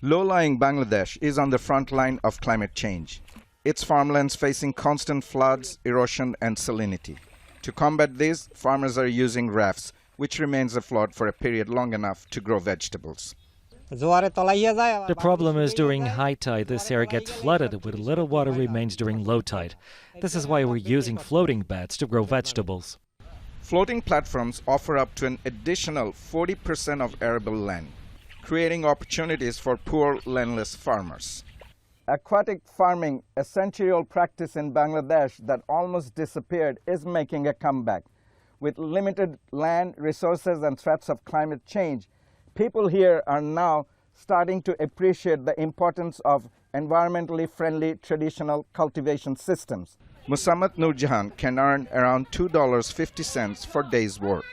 Low-lying Bangladesh is on the front line of climate change. Its farmlands facing constant floods, erosion and salinity. To combat this, farmers are using rafts, which remains afloat for a period long enough to grow vegetables. The problem is during high tide this area gets flooded with little water remains during low tide. This is why we're using floating beds to grow vegetables. Floating platforms offer up to an additional 40% of arable land, creating opportunities for poor landless farmers. Aquatic farming, a century-old practice in Bangladesh that almost disappeared, is making a comeback. With limited land, resources and threats of climate change, people here are now starting to appreciate the importance of environmentally friendly traditional cultivation systems. Musammat Nurjahan can earn around $2.50 for days' work.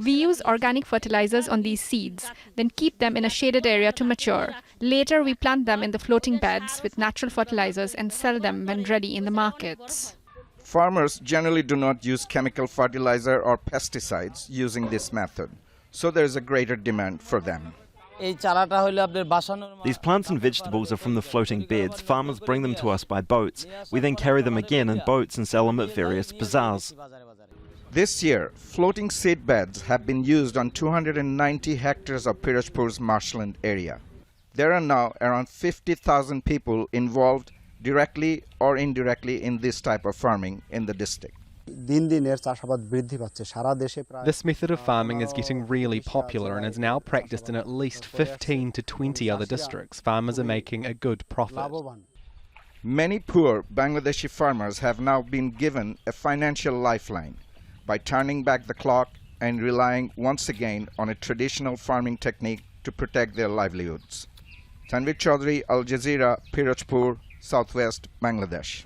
We use organic fertilizers on these seeds, then keep them in a shaded area to mature. Later, we plant them in the floating beds with natural fertilizers and sell them when ready in the markets. Farmers generally do not use chemical fertilizer or pesticides using this method, so there is a greater demand for them. These plants and vegetables are from the floating beds. Farmers bring them to us by boats. We then carry them again in boats and sell them at various bazaars. This year, floating seed beds have been used on 290 hectares of Pirojpur's marshland area. There are now around 50,000 people involved directly or indirectly in this type of farming in the district. This method of farming is getting really popular and is now practiced in at least 15 to 20 other districts. Farmers are making a good profit. Many poor Bangladeshi farmers have now been given a financial lifeline by turning back the clock and relying once again on a traditional farming technique to protect their livelihoods. Tanvir Chaudhary, Al Jazeera, Pirojpur, Southwest Bangladesh.